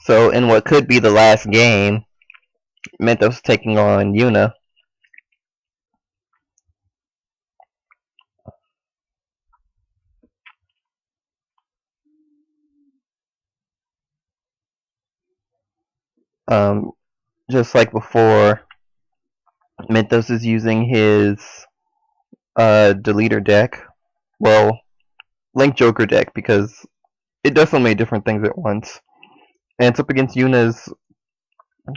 So in what could be the last game, Mythos taking on Yuna. Um, just like before, Mythos is using his deleter deck. Well, Link Joker deck, because it does so many different things at once. And it's up against Yuna's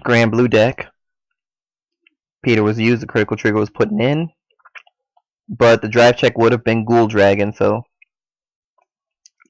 Grand Blue deck. Peter was used, the critical trigger was put in, but the drive check would have been Ghoul Dragon, so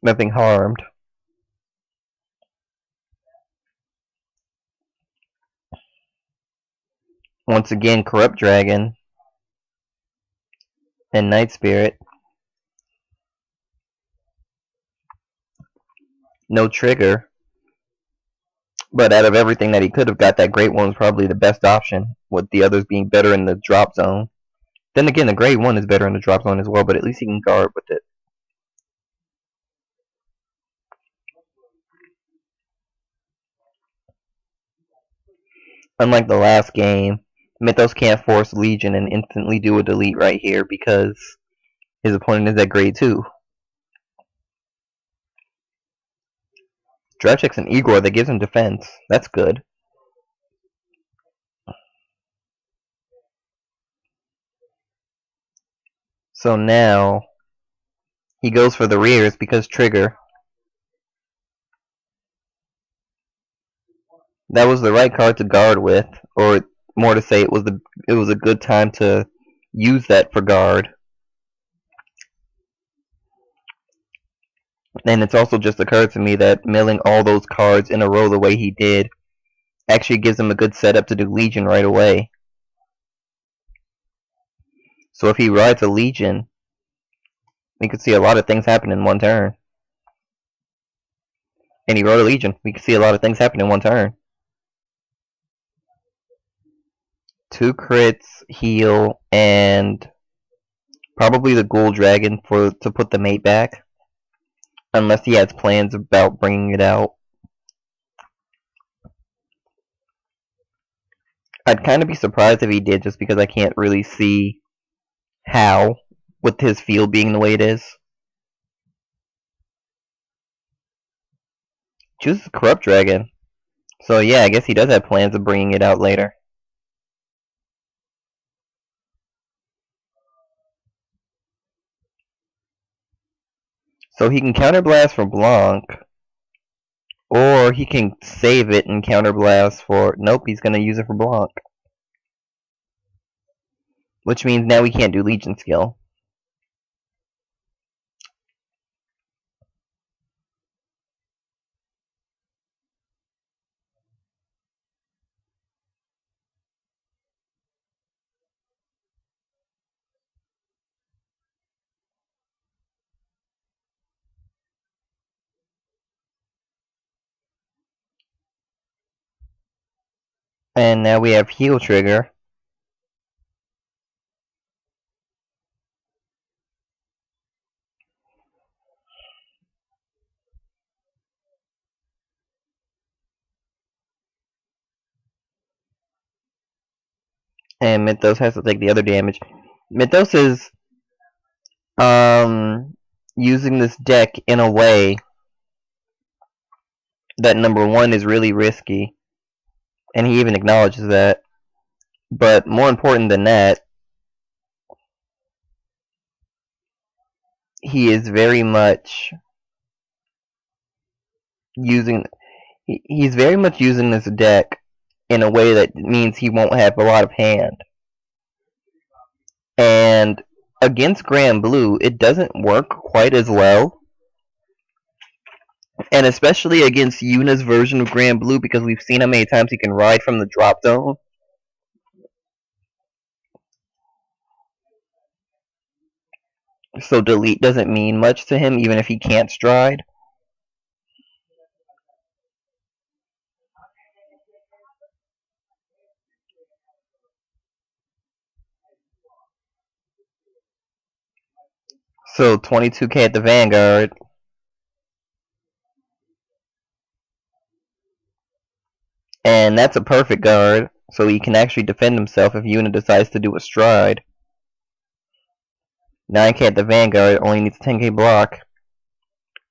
nothing harmed. Once again, Corrupt Dragon and Night Spirit. No trigger. But out of everything that he could have got, that Great One was probably the best option, with the others being better in the drop zone. Then again, the Great One is better in the drop zone as well, but at least he can guard with it. Unlike the last game, Mythos can't force Legion and instantly do a delete right here because his opponent is at grade 2. Drive checks an Igor that gives him defense. That's good. So now he goes for the rears because trigger. That was the right card to guard with, or more to say, it was a good time to use that for guard. And it's also just occurred to me that milling all those cards in a row the way he did actually gives him a good setup to do Legion right away. So if he rides a Legion, we could see a lot of things happen in one turn. And he rode a Legion, we could see a lot of things happen in one turn. 2 crits, heal, and probably the Ghoul Dragon to put the mate back. Unless he has plans about bringing it out. I'd kind of be surprised if he did, just because I can't really see how, with his field being the way it is. Chooses Corrupt Dragon. So yeah, I guess he does have plans of bringing it out later. So he can counterblast for Blanc, or he can save it and counterblast for... Nope, he's going to use it for Blanc. Which means now we can't do Legion skill. And now we have Heal Trigger. And Mythos has to take the other damage. Mythos is using this deck in a way that, number one, is really risky. And he even acknowledges that. But more important than that, he is very much using... He's very much using this deck in a way that means he won't have a lot of hand. And against Grand Blue, it doesn't work quite as well. And especially against Yuna's version of Grand Blue, because we've seen how many times he can ride from the drop zone. So delete doesn't mean much to him, even if he can't stride. So 22k at the Vanguard. And that's a perfect guard, so he can actually defend himself if Yuna decides to do a stride. 9k at the Vanguard only needs 10k block.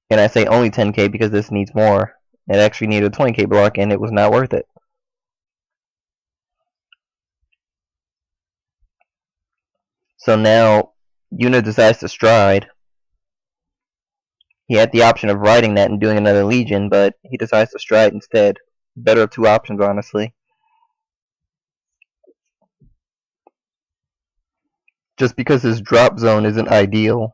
And I say only 10k because this needs more. It actually needed a 20k block and it was not worth it. So now Yuna decides to stride. He had the option of riding that and doing another Legion, but he decides to stride instead. Better of two options, honestly. Just because his drop zone isn't ideal.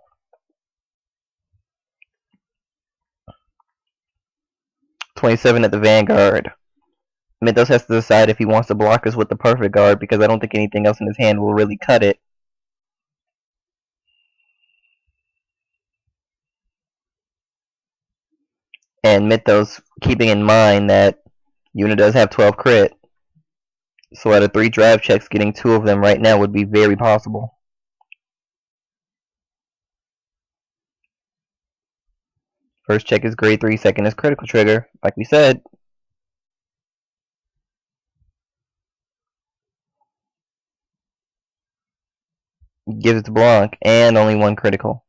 $27 at the Vanguard. Mythos has to decide if he wants to block us with the perfect guard because I don't think anything else in his hand will really cut it. And Mythos keeping in mind that Yuna does have 12 crit. So out of 3 drive checks, getting 2 of them right now would be very possible. First check is grade 3, second is critical trigger, like we said. Gives it to Blanc, and only 1 critical.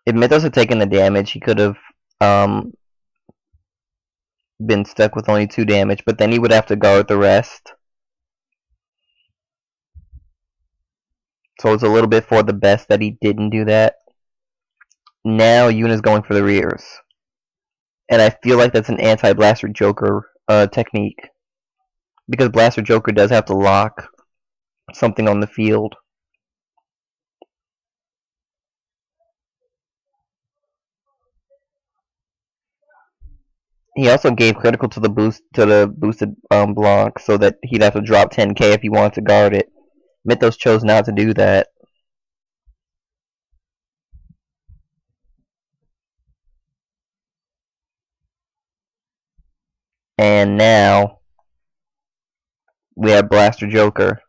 If Mythos had taken the damage, he could have been stuck with only 2 damage, but then he would have to guard the rest. So it's a little bit for the best that he didn't do that. Now Yuna's going for the rears. And I feel like that's an anti-Blaster Joker technique. Because Blaster Joker does have to lock something on the field. He also gave critical to the boosted block so that he'd have to drop 10k if he wanted to guard it. Mythos chose not to do that. And now we have Blaster Joker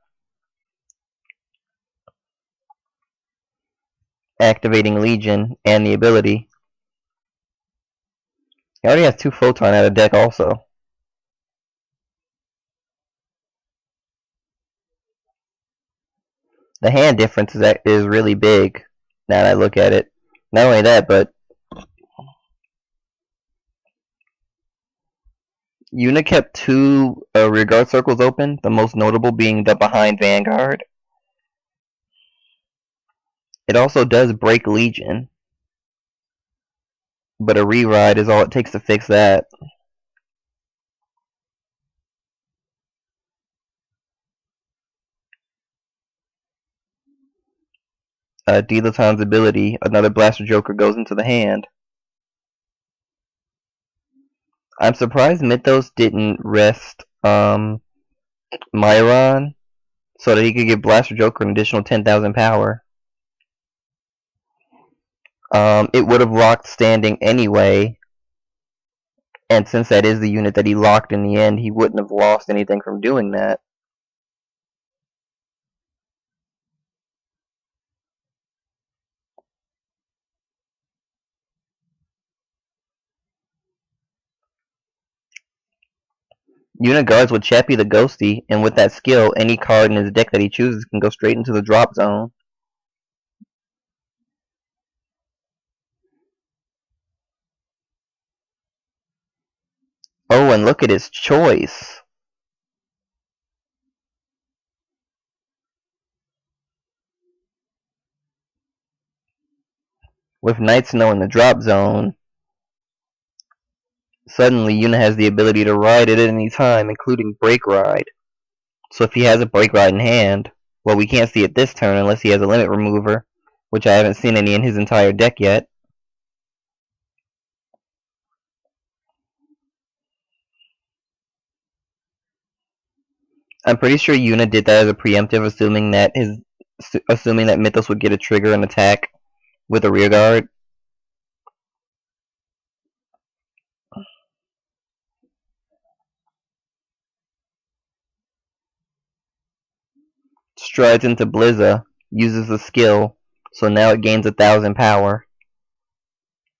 activating Legion and the ability. He already has 2 Photon out of deck also. The hand difference is really big now that I look at it. Not only that, but Yuna kept 2 rear guard circles open, the most notable being the behind Vanguard. It also does break Legion, but a re-ride is all it takes to fix that. Dilaton's ability, another Blaster Joker goes into the hand. I'm surprised Mythos didn't rest Myron so that he could give Blaster Joker an additional 10,000 power. It would have locked standing anyway, and since that is the unit that he locked in the end, he wouldn't have lost anything from doing that. Yuna guards with Chappie the Ghosty, and with that skill, any card in his deck that he chooses can go straight into the drop zone. Oh, and look at his choice. With Night Snow in the drop zone, suddenly Yuna has the ability to ride it at any time, including Break Ride. So if he has a Break Ride in hand, well, we can't see it this turn unless he has a Limit Remover, which I haven't seen any in his entire deck yet. I'm pretty sure Yuna did that as a preemptive, assuming that Mythos would get a trigger and attack with a rear guard. Strides into Blizza, uses the skill, so now it gains 1,000 power.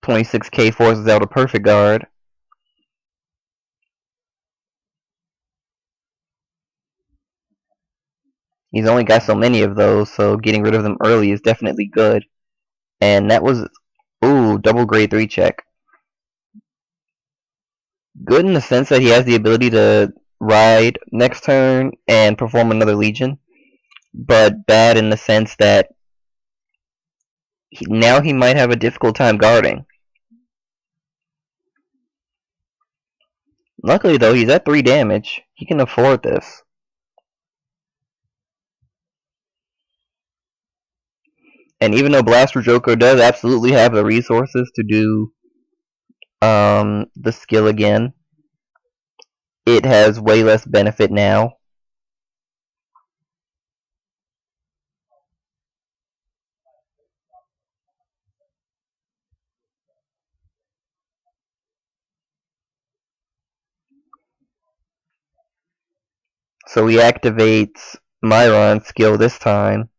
26k forces out a perfect guard. He's only got so many of those, so getting rid of them early is definitely good. And that was, ooh, double grade 3 check. Good in the sense that he has the ability to ride next turn and perform another Legion, but bad in the sense that now he might have a difficult time guarding. Luckily though, he's at 3 damage. He can afford this. And even though Blaster Joker does absolutely have the resources to do the skill again, it has way less benefit now. So he activates Myron's skill this time,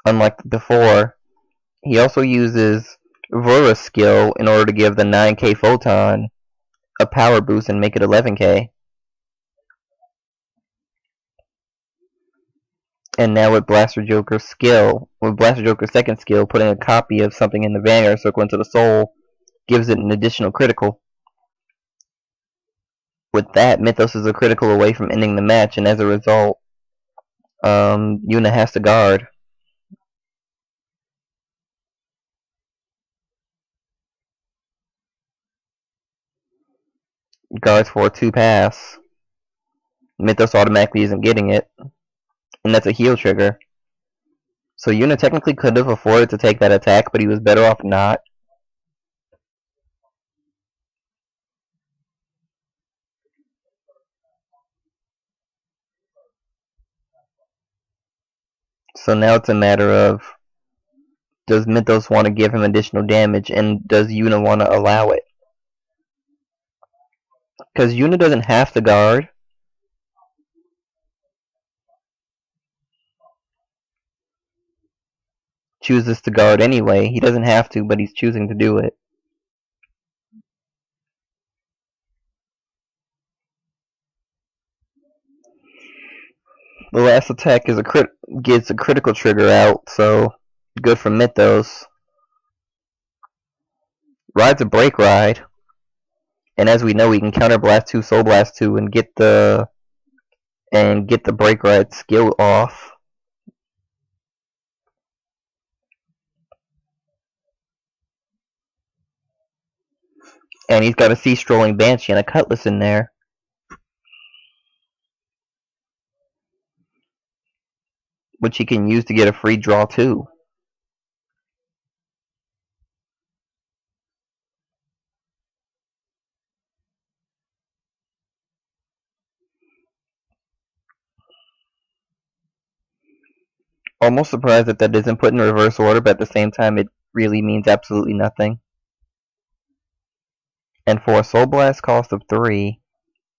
unlike before. He also uses Vura's skill in order to give the 9k Photon a power boost and make it 11k. And now with Blaster Joker's second skill, putting a copy of something in the Vanguard Circle into the Soul gives it an additional critical. With that, Mythos is a critical away from ending the match, and as a result, Yuna has to guard. Guards for a 2 pass. Mythos automatically isn't getting it, and that's a heal trigger. So Yuna technically could have afforded to take that attack, but he was better off not. So now it's a matter of, does Mythos want to give him additional damage, and does Yuna want to allow it? Because Yuna doesn't have to guard. Chooses to guard anyway. He doesn't have to, but he's choosing to do it. The last attack is gets a critical trigger out, so good for Mythos. Ride's a break ride, and as we know, we can counter blast 2, soul blast 2, and get the break ride skill off. And he's got a Sea Strolling Banshee and a Cutlass in there. Which he can use to get a free draw too. Almost surprised that that isn't put in reverse order, but at the same time it really means absolutely nothing. And for a Soul Blast cost of 3,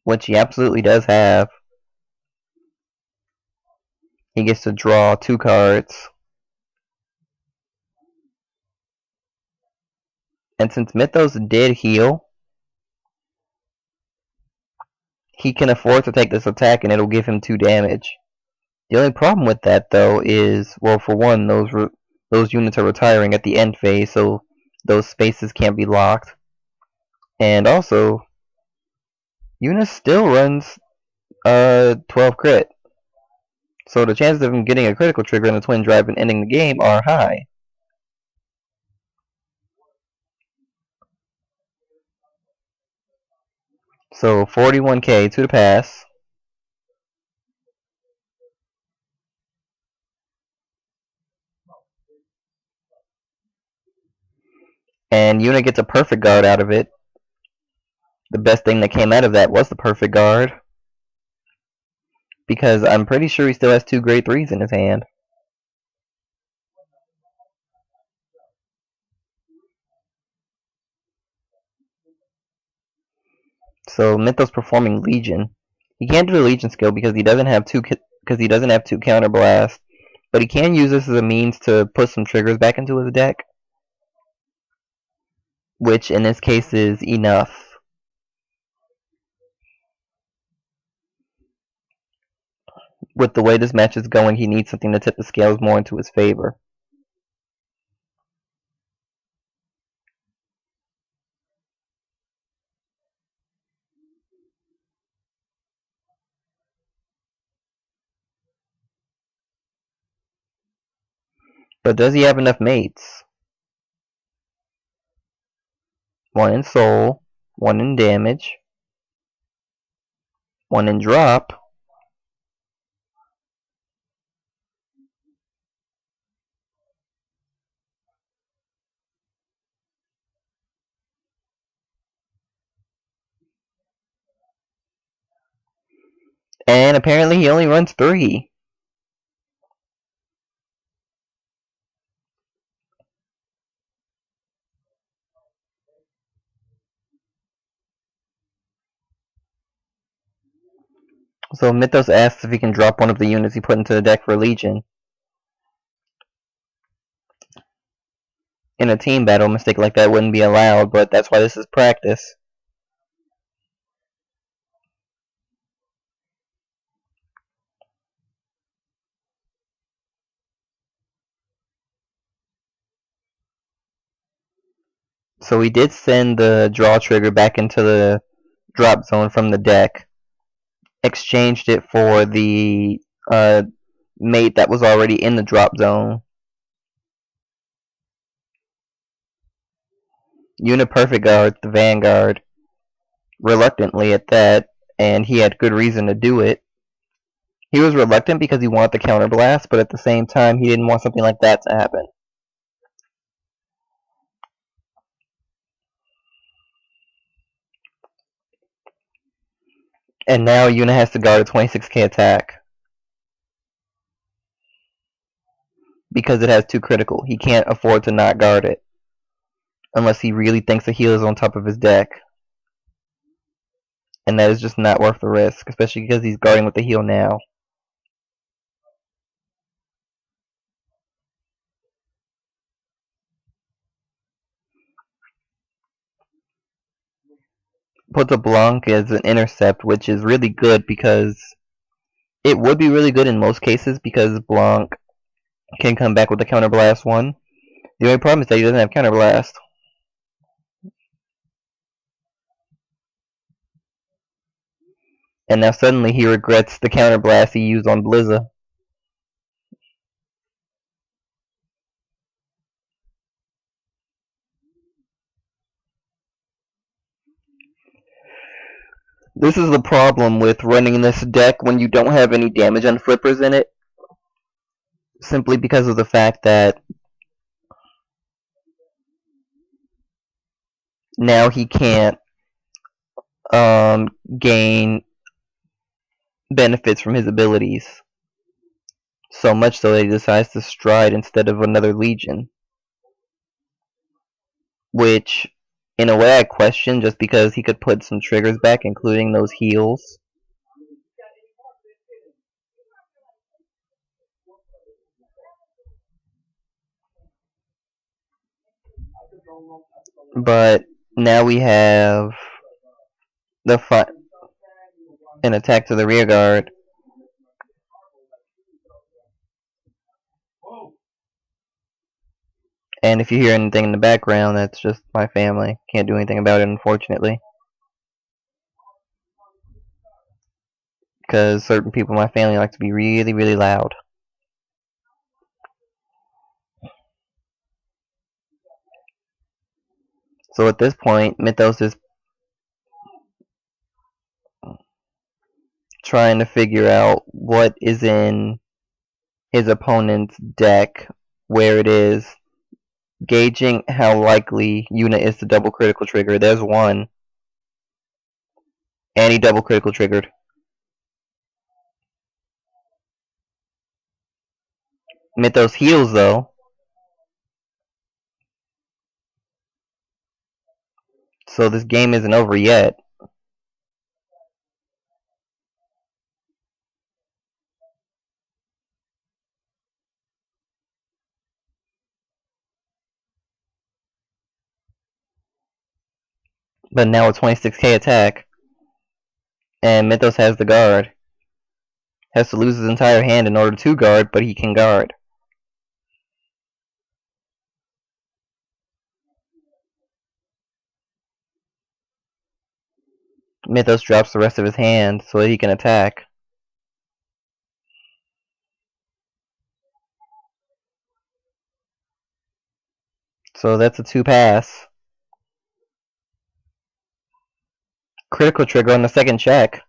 which he absolutely does have, he gets to draw 2 cards. And since Mythos did heal, he can afford to take this attack and it'll give him 2 damage. The only problem with that though is, well, for one, those units are retiring at the end phase, so those spaces can't be locked. And also, Yuna still runs 12 crit. So the chances of him getting a critical trigger and a twin drive and ending the game are high. So 41k to the pass. And Yuna gets a perfect guard out of it. The best thing that came out of that was the perfect guard. Because I'm pretty sure he still has 2 grade 3s in his hand. So Mythos performing Legion. He can't do the Legion skill because he doesn't have 2 counter blasts, but he can use this as a means to put some triggers back into his deck, which in this case is enough. With the way this match is going, he needs something to tip the scales more into his favor. But does he have enough mates? One in soul, one in damage, one in drop. And apparently he only runs 3. So Mythos asks if he can drop one of the units he put into the deck for Legion. In a team battle, a mistake like that wouldn't be allowed, but that's why this is practice. So he did send the draw trigger back into the drop zone from the deck, exchanged it for the mate that was already in the drop zone. Uniperfect guard the Vanguard, reluctantly at that, and he had good reason to do it. He was reluctant because he wanted the counterblast, but at the same time he didn't want something like that to happen. And now Yuna has to guard a 26k attack. Because it has 2 critical. He can't afford to not guard it. Unless he really thinks the heal is on top of his deck. And that is just not worth the risk, especially because he's guarding with the heal now. Puts a Blanc as an intercept, which is really good because it would be really good in most cases because Blanc can come back with the counterblast one. The only problem is that he doesn't have counterblast. And now suddenly he regrets the counterblast he used on Blizza. This is the problem with running this deck when you don't have any damage on flippers in it. Simply because of the fact that now he can't gain benefits from his abilities. So much so that he decides to stride instead of another Legion. Which, in a way, I question just because he could put some triggers back, including those heals. But now we have an attack to the rear guard. And if you hear anything in the background, that's just my family. Can't do anything about it, unfortunately. Because certain people in my family like to be really, really loud. So at this point, Mythos is trying to figure out what is in his opponent's deck, where it is, gauging how likely Yuna is to double critical trigger. There's one. And he double critical triggered. Mythos heals though. So this game isn't over yet. But now a 26k attack. And Mythos has the guard. Has to lose his entire hand in order to guard, but he can guard. Mythos drops the rest of his hand so that he can attack. So that's a 2-pass. Critical trigger on the second check.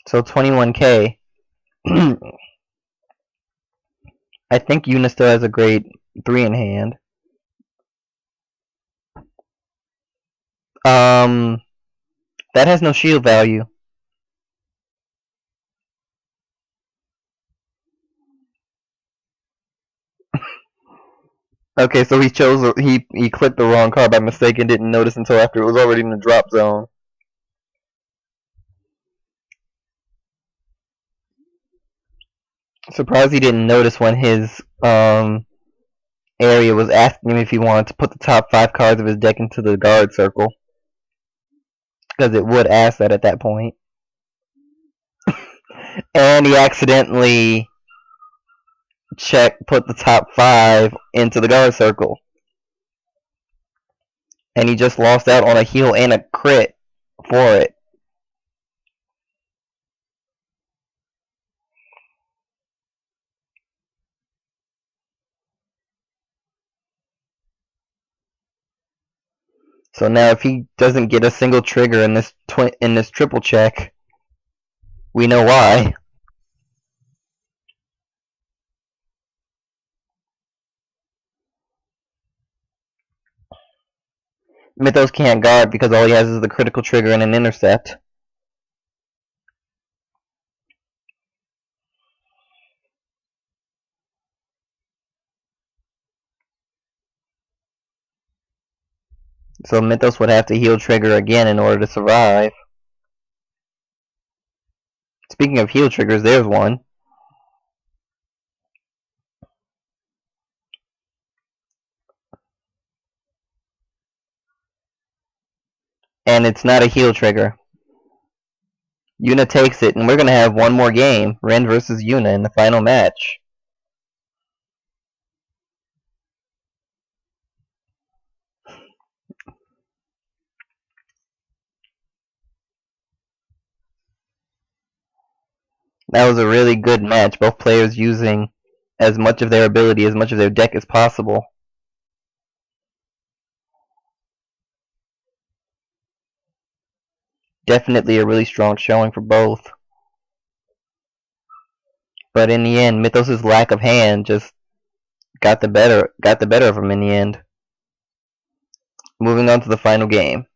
So 21k. I think Yuna still has a great 3 in hand. That has no shield value. Okay, so he clicked the wrong card by mistake and didn't notice until after it was already in the drop zone. Surprised he didn't notice when his area was asking him if he wanted to put the top 5 cards of his deck into the guard circle. Because it would ask that at that point. And he accidentally put the top 5 into the guard circle. And he just lost out on a heal and a crit for it. So now if he doesn't get a single trigger in this triple check, we know why. Mythos can't guard because all he has is the critical trigger and an intercept. So Mythos would have to heal trigger again in order to survive. Speaking of heal triggers, there's one. And it's not a heal trigger. Yuna takes it, and we're going to have one more game. Ren versus Yuna in the final match. That was a really good match. Both players using as much of their ability, as much of their deck as possible. Definitely a really strong showing for both. But in the end, Mythos' lack of hand just got the better of him in the end. Moving on to the final game.